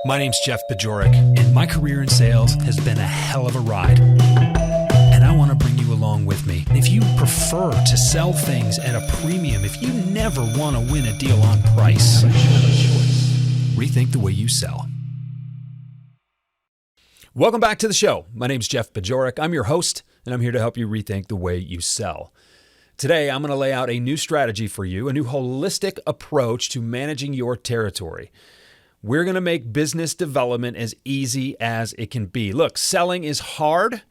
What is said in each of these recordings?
My name's Jeff Bajorek, and my career in sales has been a hell of a ride. And I want to bring you along with me. If you prefer to sell things at a premium, if you never want to win a deal on price, rethink the way you sell. Welcome back to the show. My name's Jeff Bajorek. I'm your host, and I'm here to help you rethink the way you sell. Today, I'm going to lay out a new strategy for you, a new holistic approach to managing your territory. We're going to make business development as easy as it can be. Look, selling is hard,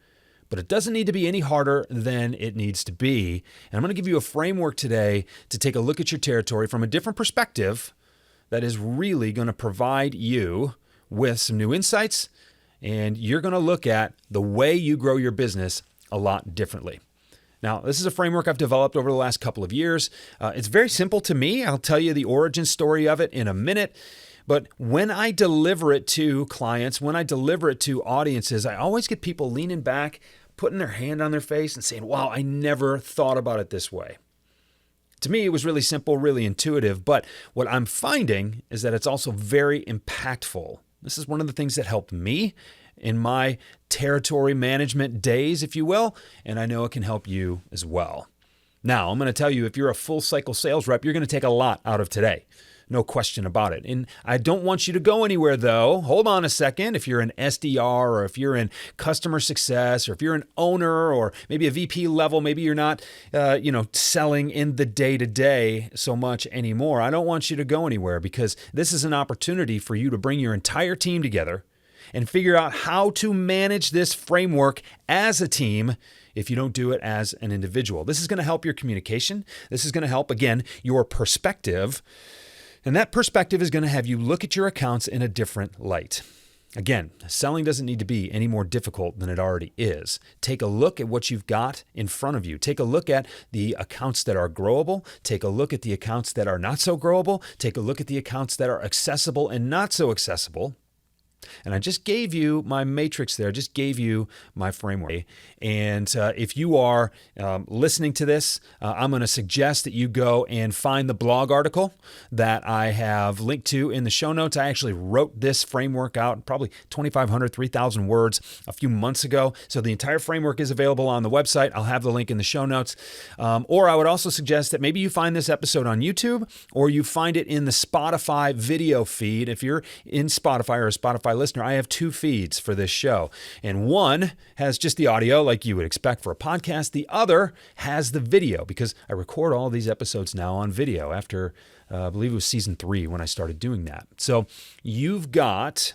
but it doesn't need to be any harder than it needs to be. And I'm going to give you a framework today to take a look at your territory from a different perspective that is really going to provide you with some new insights, and you're going to look at the way you grow your business a lot differently. Now, this is a framework I've developed over the last couple of years. It's very simple to me. I'll tell you the origin story of it in a minute. But when I deliver it to clients, when I deliver it to audiences, I always get people leaning back, putting their hand on their face and saying, wow, I never thought about it this way. To me, it was really simple, really intuitive. But what I'm finding is that it's also very impactful. This is one of the things that helped me in my territory management days, if you will, and I know it can help you as well. Now, I'm going to tell you, if you're a full cycle sales rep, you're going to take a lot out of today. No question about it. And I don't want you to go anywhere, though. Hold on a second. If you're an SDR, or if you're in customer success, or if you're an owner, or maybe a VP level, maybe you're not, selling in the day-to-day so much anymore. I don't want you to go anywhere, because this is an opportunity for you to bring your entire team together and figure out how to manage this framework as a team if you don't do it as an individual. This is going to help your communication. This is going to help, again, your perspective. And that perspective is going to have you look at your accounts in a different light. Again, selling doesn't need to be any more difficult than it already is. Take a look at what you've got in front of you. Take a look at the accounts that are growable. Take a look at the accounts that are not so growable. Take a look at the accounts that are accessible and not so accessible. And I just gave you my matrix there, just gave you my framework. And if you are listening to this, I'm going to suggest that you go and find the blog article that I have linked to in the show notes. I actually wrote this framework out, probably 2,500, 3,000 words a few months ago. So the entire framework is available on the website. I'll have the link in the show notes. Or I would also suggest that maybe you find this episode on YouTube, or you find it in the Spotify video feed. If you're in Spotify or a Spotify listener, I have two feeds for this show, and one has just the audio like you would expect for a podcast. The other has the video, because I record all these episodes now on video after, I believe it was season 3 when I started doing that. So you've got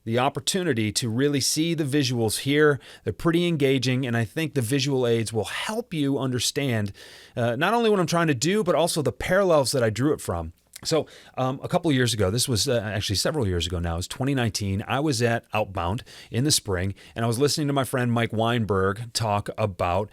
the opportunity to really see the visuals here. They're pretty engaging, and I think the visual aids will help you understand not only what I'm trying to do, but also the parallels that I drew it from. So a couple of years ago, this was actually several years ago now, it was 2019, I was at Outbound in the spring, and I was listening to my friend Mike Weinberg talk about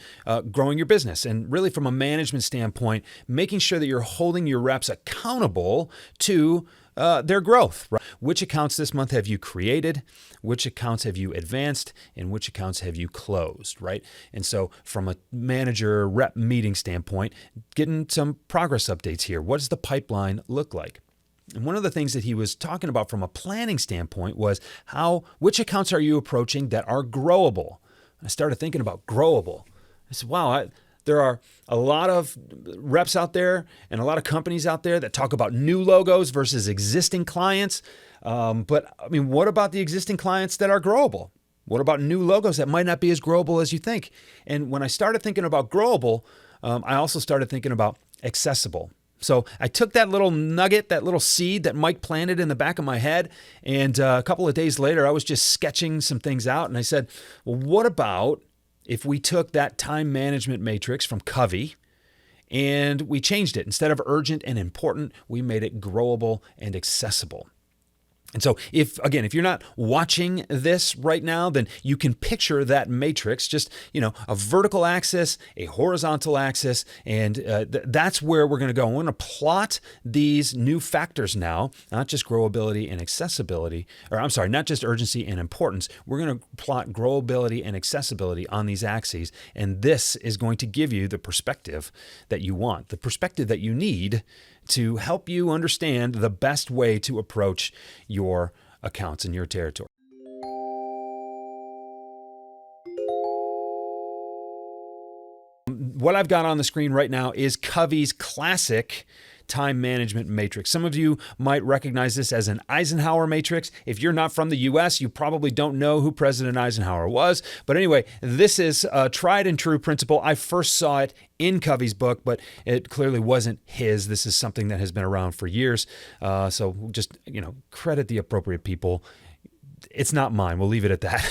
growing your business, and really from a management standpoint, making sure that you're holding your reps accountable to their growth. Right? Which accounts this month have you created? Which accounts have you advanced? And which accounts have you closed? Right? And so from a manager rep meeting standpoint, getting some progress updates here. What does the pipeline look like? And one of the things that he was talking about from a planning standpoint was which accounts are you approaching that are growable? I started thinking about growable. I said, wow, there are a lot of reps out there and a lot of companies out there that talk about new logos versus existing clients. But I mean, what about the existing clients that are growable? What about new logos that might not be as growable as you think? And when I started thinking about growable, I also started thinking about accessible. So I took that little nugget, that little seed that Mike planted in the back of my head, and a couple of days later, I was just sketching some things out, and I said, well, what about if we took that time management matrix from Covey and we changed it? Instead of urgent and important, we made it growable and accessible. And so if you're not watching this right now, then you can picture that matrix, just, a vertical axis, a horizontal axis, and that's where we're going to go. We're going to plot these new factors now, not just growability and accessibility, not just urgency and importance. We're going to plot growability and accessibility on these axes, and this is going to give you the perspective that you want, the perspective that you need to help you understand the best way to approach your accounts in your territory. What I've got on the screen right now is Covey's classic time management matrix. Some of you might recognize this as an Eisenhower matrix. If you're not from the US, you probably don't know who President Eisenhower was. But anyway, this is a tried and true principle. I first saw it in Covey's book, but it clearly wasn't his. This is something that has been around for years. So just, credit the appropriate people. It's not mine. We'll leave it at that.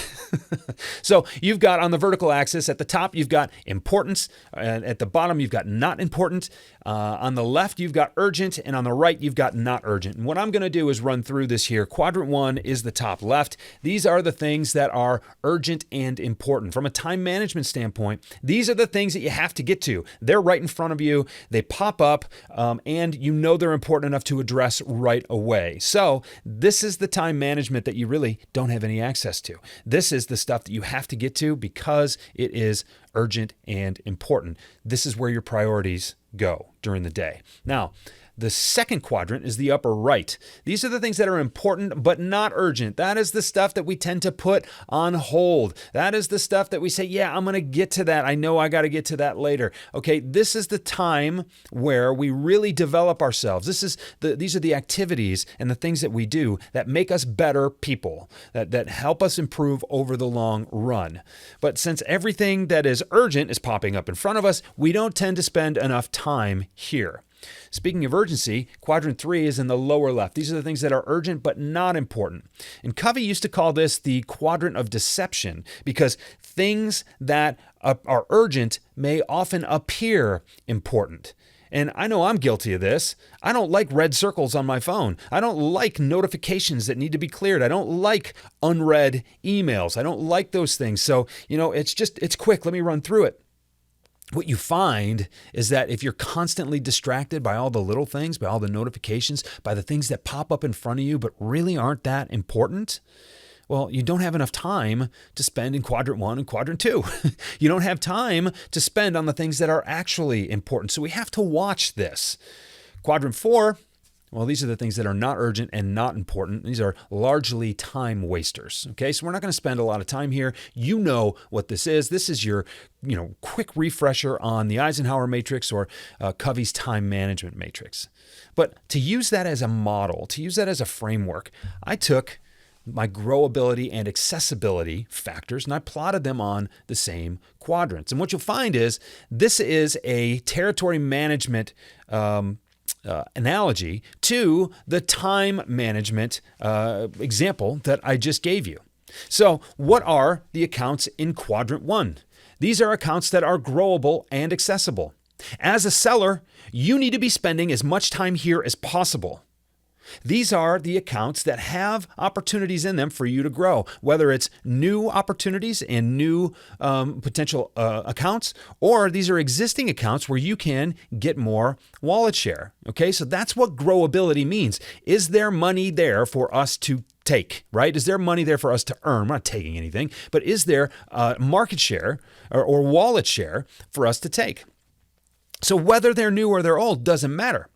So you've got on the vertical axis, at the top, you've got importance. And at the bottom, you've got not important. On the left, you've got urgent. And on the right, you've got not urgent. And what I'm going to do is run through this here. Quadrant 1 is the top left. These are the things that are urgent and important. From a time management standpoint, these are the things that you have to get to. They're right in front of you. They pop up, and they're important enough to address right away. So this is the time management that you really don't have any access to. This is the stuff that you have to get to because it is urgent and important. This is where your priorities go during the day. Now, the second quadrant is the upper right. These are the things that are important but not urgent. That is the stuff that we tend to put on hold. That is the stuff that we say, yeah, I'm going to get to that. I know I got to get to that later. Okay, this is the time where we really develop ourselves. These are the activities and the things that we do that make us better people, that help us improve over the long run. But since everything that is urgent is popping up in front of us, we don't tend to spend enough time here. Speaking of urgency, quadrant 3 is in the lower left. These are the things that are urgent but not important. And Covey used to call this the quadrant of deception because things that are urgent may often appear important. And I know I'm guilty of this. I don't like red circles on my phone. I don't like notifications that need to be cleared. I don't like unread emails. I don't like those things. So, it's quick. Let me run through it. What you find is that if you're constantly distracted by all the little things, by all the notifications, by the things that pop up in front of you but really aren't that important, well, you don't have enough time to spend in quadrant 1 and quadrant 2. You don't have time to spend on the things that are actually important. So we have to watch this. Quadrant 4, well, these are the things that are not urgent and not important. These are largely time wasters. Okay, so we're not going to spend a lot of time here. You know what this is. This is your, quick refresher on the Eisenhower matrix or Covey's time management matrix. But to use that as a model, to use that as a framework, I took my growability and accessibility factors and I plotted them on the same quadrants. And what you'll find is this is a territory management analogy to the time management example that I just gave you. So what are the accounts in quadrant 1? These are accounts that are growable and accessible. As a seller, you need to be spending as much time here as possible. These are the accounts that have opportunities in them for you to grow, whether it's new opportunities and new potential accounts, or these are existing accounts where you can get more wallet share. Okay, so that's what growability means. Is there money there for us to take, right? Is there money there for us to earn? We're not taking anything, but is there market share or wallet share for us to take? So whether they're new or they're old doesn't matter.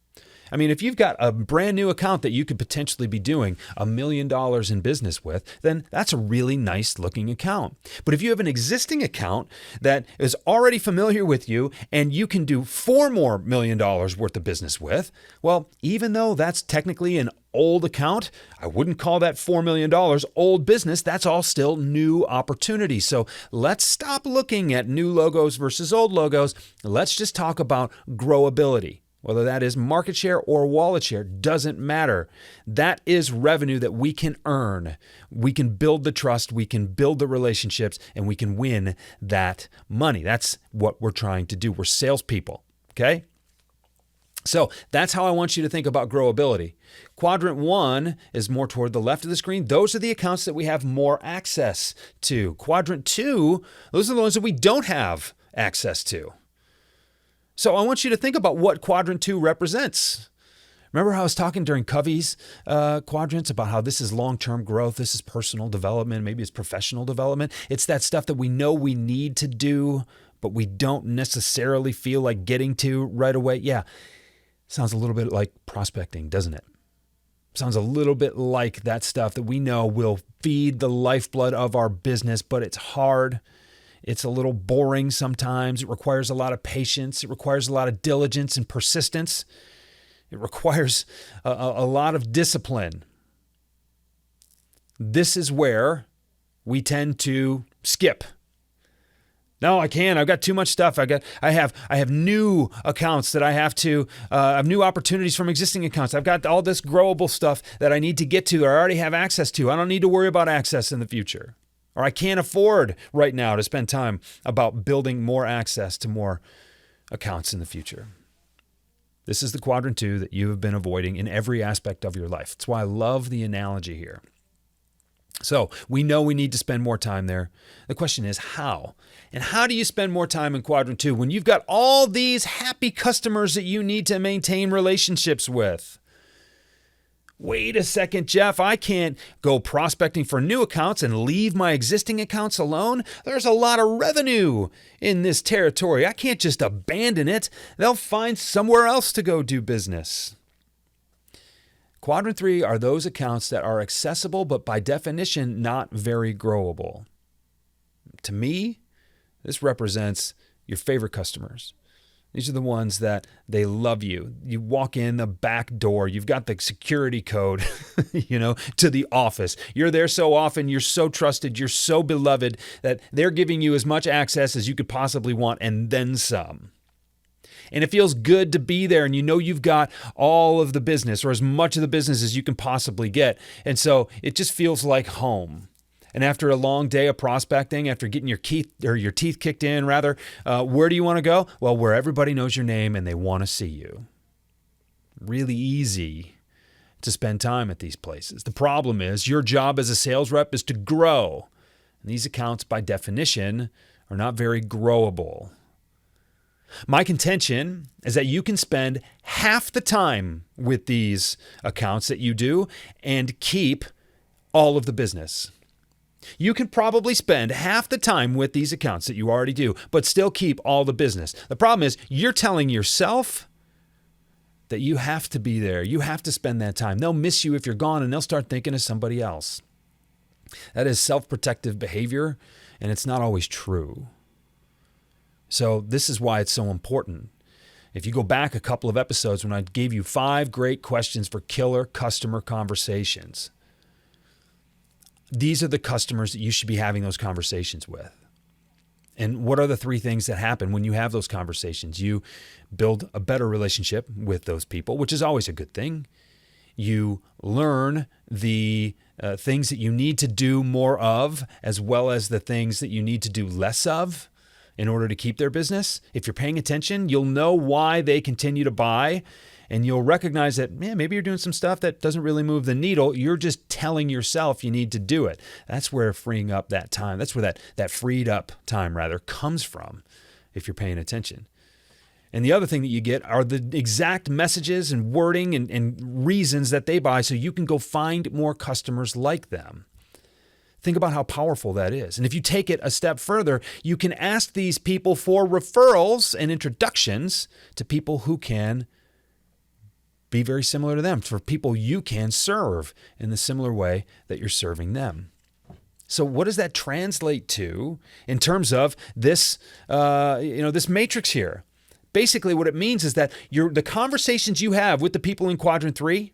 I mean, if you've got a brand new account that you could potentially be doing $1 million in business with, then that's a really nice looking account. But if you have an existing account that is already familiar with you and you can do $4 more million worth of business with, well, even though that's technically an old account, I wouldn't call that $4 million old business. That's all still new opportunity. So let's stop looking at new logos versus old logos. Let's just talk about growability. Whether that is market share or wallet share, doesn't matter. That is revenue that we can earn. We can build the trust, we can build the relationships, and we can win that money. That's what we're trying to do. We're salespeople, okay? So that's how I want you to think about growability. Quadrant 1 is more toward the left of the screen. Those are the accounts that we have more access to. Quadrant 2, those are the ones that we don't have access to. So I want you to think about what quadrant 2 represents. Remember how I was talking during Covey's quadrants about how this is long-term growth, this is personal development, maybe it's professional development. It's that stuff that we know we need to do, but we don't necessarily feel like getting to right away. Yeah, sounds a little bit like prospecting, doesn't it? Sounds a little bit like that stuff that we know will feed the lifeblood of our business, but it's hard. It's a little boring sometimes. It requires a lot of patience. It requires a lot of diligence and persistence. It requires a lot of discipline. This is where we tend to skip. No, I can't. I've got too much stuff. I have new accounts that I have to, I have new opportunities from existing accounts. I've got all this growable stuff that I need to get to or I already have access to. I don't need to worry about access in the future. Or I can't afford right now to spend time about building more access to more accounts in the future. This is the quadrant 2 that you have been avoiding in every aspect of your life. That's why I love the analogy here. So we know we need to spend more time there. The question is how? And how do you spend more time in quadrant 2 when you've got all these happy customers that you need to maintain relationships with? Wait a second, Jeff, I can't go prospecting for new accounts and leave my existing accounts alone. There's a lot of revenue in this territory. I can't just abandon it. They'll find somewhere else to go do business. Quadrant 3 are those accounts that are accessible, but by definition, not very growable. To me, this represents your favorite customers. These are the ones that they love you. You walk in the back door. You've got the security code, to the office. You're there so often. You're so trusted. You're so beloved that they're giving you as much access as you could possibly want and then some. And it feels good to be there and you've got all of the business or as much of the business as you can possibly get. And so it just feels like home. And after a long day of prospecting, after getting your teeth kicked in, where do you want to go? Well, where everybody knows your name and they want to see you. Really easy to spend time at these places. The problem is your job as a sales rep is to grow. And these accounts, by definition, are not very growable. My contention is that you can spend half the time with these accounts that you do and keep all of the business. You can probably spend half the time with these accounts that you already do, but still keep all the business. The problem is you're telling yourself that you have to be there. You have to spend that time. They'll miss you if you're gone and they'll start thinking of somebody else. That is self-protective behavior, and it's not always true. So this is why it's so important. If you go back a couple of episodes when I gave you 5 great questions for killer customer conversations, these are the customers that you should be having those conversations with. And what are the 3 things that happen when you have those conversations? You build a better relationship with those people, which is always a good thing. You learn the things that you need to do more of, as well as the things that you need to do less of in order to keep their business. If you're paying attention, you'll know why they continue to buy. And you'll recognize that, maybe you're doing some stuff that doesn't really move the needle. You're just telling yourself you need to do it. That's where freeing up that time, that's where that freed up time comes from if you're paying attention. And the other thing that you get are the exact messages and wording and reasons that they buy so you can go find more customers like them. Think about how powerful that is. And if you take it a step further, you can ask these people for referrals and introductions to people who can be very similar to them, for people you can serve in the similar way that you're serving them. So what does that translate to in terms of this, this matrix here? Basically, what it means is that the conversations you have with the people in quadrant 3,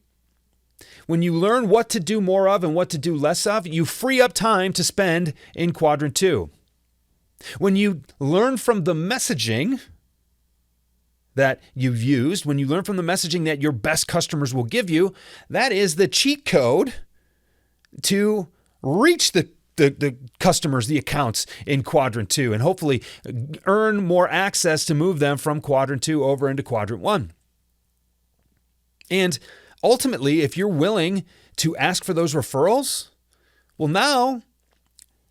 when you learn what to do more of and what to do less of, you free up time to spend in quadrant 2. When you learn from the messaging that you've used, when you learn from the messaging that your best customers will give you, that is the cheat code to reach the customers, the accounts in quadrant 2, and hopefully earn more access to move them from quadrant 2 over into quadrant 1. And ultimately, if you're willing to ask for those referrals, well, now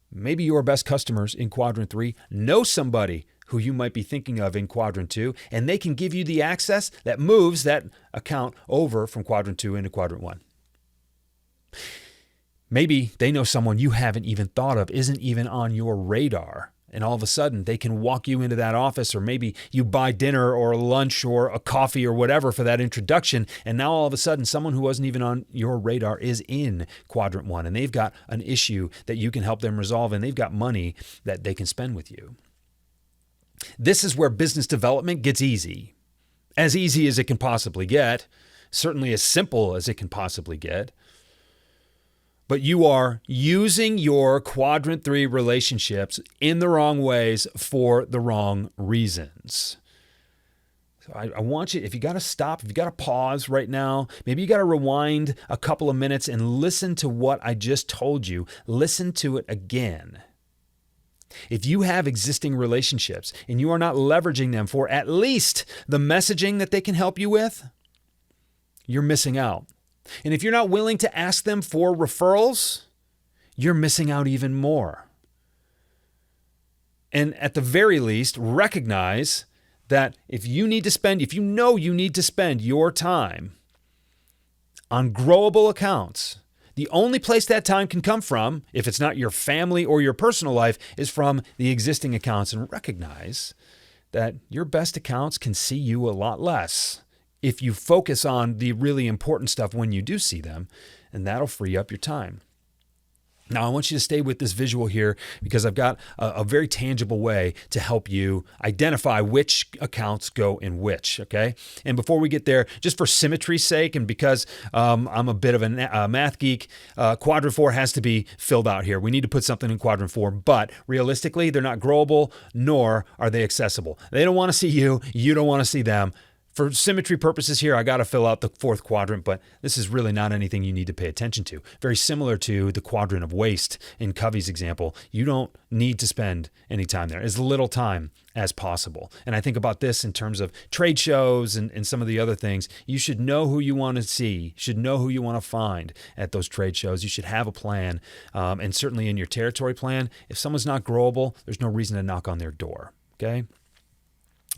maybe your best customers in quadrant 3 know somebody who you might be thinking of in quadrant 2, and they can give you the access that moves that account over from quadrant 2 into quadrant 1. Maybe they know someone you haven't even thought of, isn't even on your radar, And all of a sudden they can walk you into that office, or maybe you buy dinner or lunch or a coffee or whatever for that introduction. And now all of a sudden someone who wasn't even on your radar is in quadrant one, and they've got an issue that you can help them resolve, and they've got money that they can spend with you. This is where business development gets easy as it can possibly get, certainly as simple as it can possibly get. But you are using your quadrant 3 relationships in the wrong ways for the wrong reasons. So I want you, if you got to stop, if you got to pause right now, maybe you got to rewind a couple of minutes and listen to what I just told you. Listen to it again. If you have existing relationships and you are not leveraging them for at least the messaging that they can help you with, you're missing out. And if you're not willing to ask them for referrals, you're missing out even more. And at the very least, recognize that if you know you need to spend your time on growable accounts, the only place that time can come from, if it's not your family or your personal life, is from the existing accounts. And recognize that your best accounts can see you a lot less if you focus on the really important stuff when you do see them, and that'll free up your time. Now, I want you to stay with this visual here because I've got a very tangible way to help you identify which accounts go in which, okay? And before we get there, just for symmetry's sake and because I'm a bit of a math geek, quadrant 4 has to be filled out here. We need to put something in quadrant 4, but realistically, they're not growable, nor are they accessible. They don't want to see you. You don't want to see them. For symmetry purposes here, I got to fill out the 4th quadrant, but this is really not anything you need to pay attention to. Very similar to the quadrant of waste in Covey's example. You don't need to spend any time there, as little time as possible. And I think about this in terms of trade shows and some of the other things. You should know who you want to see, should know who you want to find at those trade shows. You should have a plan, and certainly in your territory plan, if someone's not growable, there's no reason to knock on their door, okay?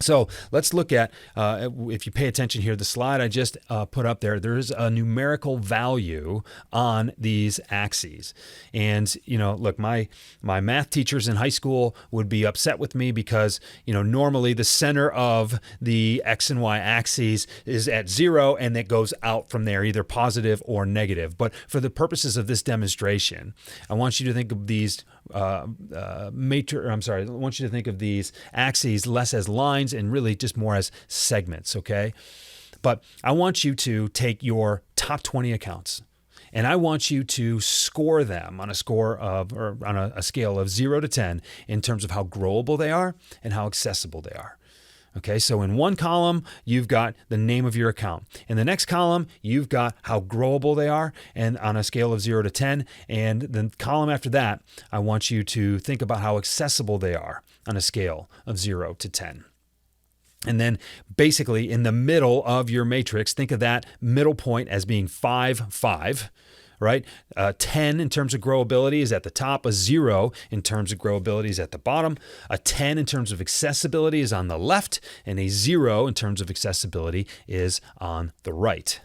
So let's look at, if you pay attention here, the slide I just put up there, there's a numerical value on these axes. And, look, my math teachers in high school would be upset with me because, normally the center of the X and Y axes is at 0 and it goes out from there, either positive or negative. But for the purposes of this demonstration, I want you to think of these I want you to think of these axes less as lines and really just more as segments, okay? But I want you to take your top 20 accounts and I want you to score them on a scale of 0 to 10 in terms of how growable they are and how accessible they are. Okay, so in one column, you've got the name of your account. In the next column, you've got how growable they are, and on a scale of 0 to 10. And the column after that, I want you to think about how accessible they are on a scale of 0 to 10. And then basically in the middle of your matrix, think of that middle point as being 5, 5. Right? 10 in terms of growability is at the top. A 0 in terms of growability is at the bottom. A 10 in terms of accessibility is on the left. And a 0 in terms of accessibility is on the right.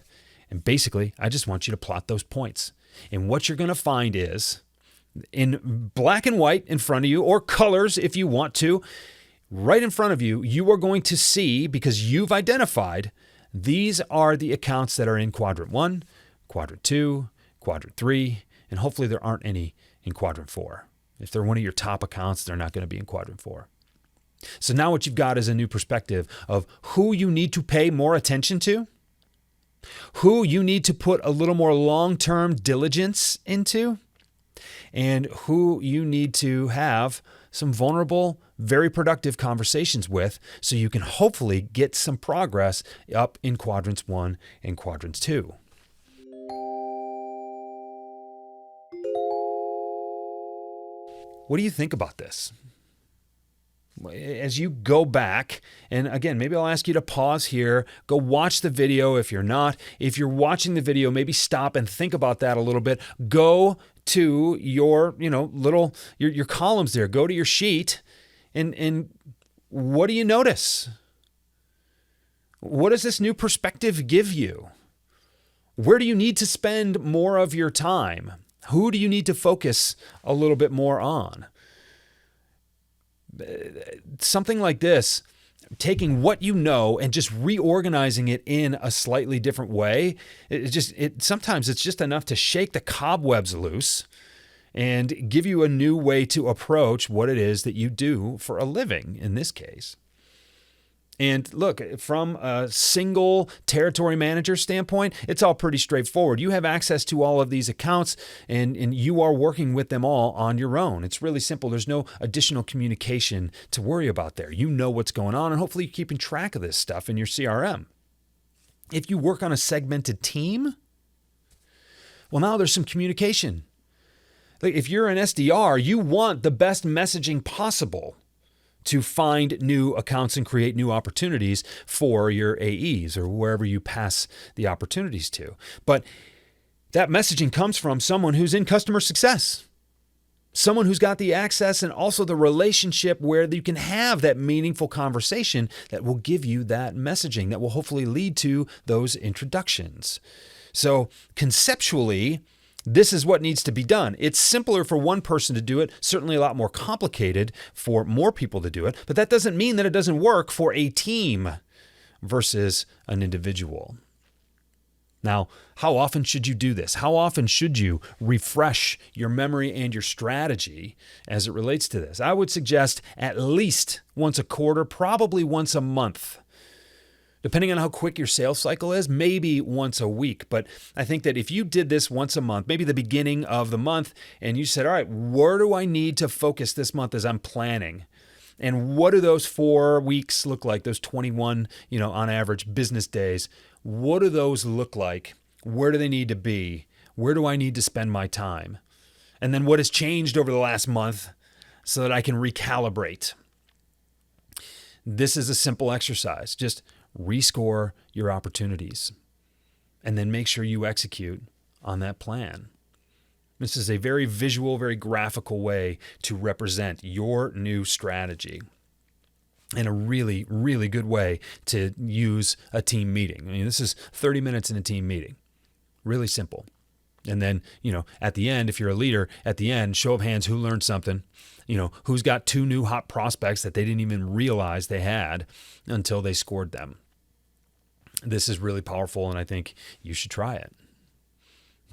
And basically, I just want you to plot those points. And what you're going to find is, in black and white in front of you, or colors if you want to, right in front of you, you are going to see, because you've identified, these are the accounts that are in quadrant 1, quadrant 2, quadrant 3, and hopefully there aren't any in quadrant 4. If they're one of your top accounts, they're not going to be in quadrant 4. So now what you've got is a new perspective of who you need to pay more attention to, who you need to put a little more long-term diligence into, and who you need to have some vulnerable, very productive conversations with so you can hopefully get some progress up in quadrants 1 and quadrants 2. What do you think about this? As you go back, and again, maybe I'll ask you to pause here, go watch the video if you're not. If you're watching the video, maybe stop and think about that a little bit. Go to your, your columns there. Go to your sheet, and what do you notice? What does this new perspective give you? Where do you need to spend more of your time? Who do you need to focus a little bit more on? something like this, taking what you know and just reorganizing it in a slightly different way, sometimes it's just enough to shake the cobwebs loose and give you a new way to approach what it is that you do for a living in this case. And look, from a single territory manager standpoint, it's all pretty straightforward. You have access to all of these accounts and you are working with them all on your own. It's really simple. There's no additional communication to worry about there. You know what's going on, and hopefully you're keeping track of this stuff in your CRM. If you work on a segmented team, well, now there's some communication. Like if you're an SDR, you want the best messaging possible to find new accounts and create new opportunities for your AEs or wherever you pass the opportunities to. But that messaging comes from someone who's in customer success, someone who's got the access and also the relationship where you can have that meaningful conversation that will give you that messaging that will hopefully lead to those introductions. So conceptually, this is what needs to be done. It's simpler for one person to do it, certainly a lot more complicated for more people to do it, but that doesn't mean that it doesn't work for a team versus an individual. Now, how often should you do this? How often should you refresh your memory and your strategy as it relates to this? I would suggest at least once a quarter, probably once a month. Depending on how quick your sales cycle is, maybe once a week. But I think that if you did this once a month, maybe the beginning of the month, and you said, all right, where do I need to focus this month as I'm planning? And what do those 4 weeks look like? Those 21, on average business days. What do those look like? Where do they need to be? Where do I need to spend my time? And then what has changed over the last month so that I can recalibrate? This is a simple exercise. Just rescore your opportunities and then make sure you execute on that plan. This is a very visual, very graphical way to represent your new strategy and a really, really good way to use a team meeting. I mean, this is 30 minutes in a team meeting. Really simple. And then, at the end, if you're a leader, at the end, show of hands, who learned something, who's got 2 new hot prospects that they didn't even realize they had until they scored them. This is really powerful, and I think you should try it.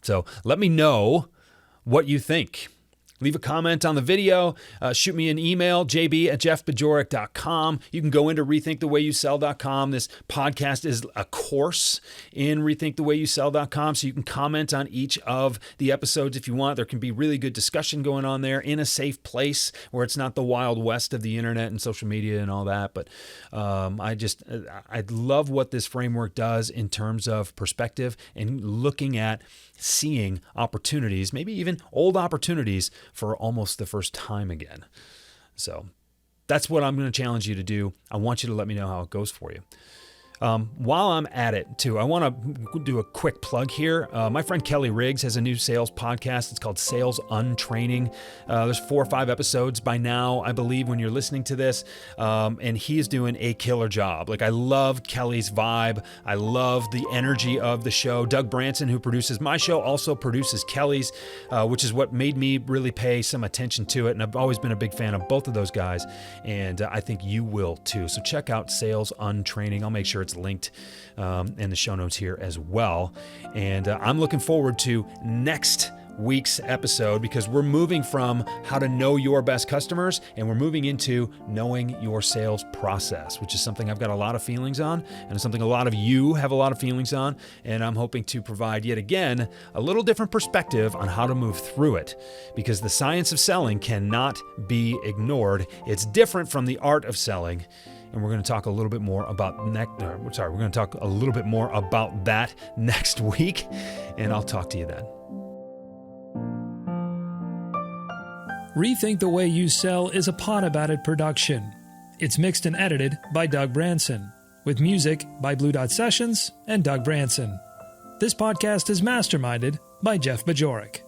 So let me know what you think. Leave a comment on the video. Shoot me an email, jb@jeffbajorek.com. You can go into rethinkthewayyouSell.com. This podcast is a course in rethinkthewayyouSell.com, so you can comment on each of the episodes if you want. There can be really good discussion going on there in a safe place where it's not the wild west of the internet and social media and all that. But I love what this framework does in terms of perspective and looking at seeing opportunities, maybe even old opportunities for almost the first time again. So that's what I'm going to challenge you to do. I want you to let me know how it goes for you. While I'm at it too, I want to do a quick plug here. My friend Kelly Riggs has a new sales podcast. It's called Sales Untraining. There's 4 or 5 episodes by now, I believe, when you're listening to this. And he is doing a killer job. Like, I love Kelly's vibe. I love the energy of the show. Doug Branson, who produces my show, also produces Kelly's, which is what made me really pay some attention to it. And I've always been a big fan of both of those guys. And I think you will too. So check out Sales Untraining. I'll make sure it's linked in the show notes here as well. And I'm looking forward to next week's episode because we're moving from how to know your best customers and we're moving into knowing your sales process, which is something I've got a lot of feelings on and it's something a lot of you have a lot of feelings on. And I'm hoping to provide yet again a little different perspective on how to move through it because the science of selling cannot be ignored. It's different from the art of selling. And we're going to talk a little bit more about that next week, and I'll talk to you then. Rethink the Way You Sell is a Pod About It production. It's mixed and edited by Doug Branson, with music by Blue Dot Sessions and Doug Branson. This podcast is masterminded by Jeff Bajorek.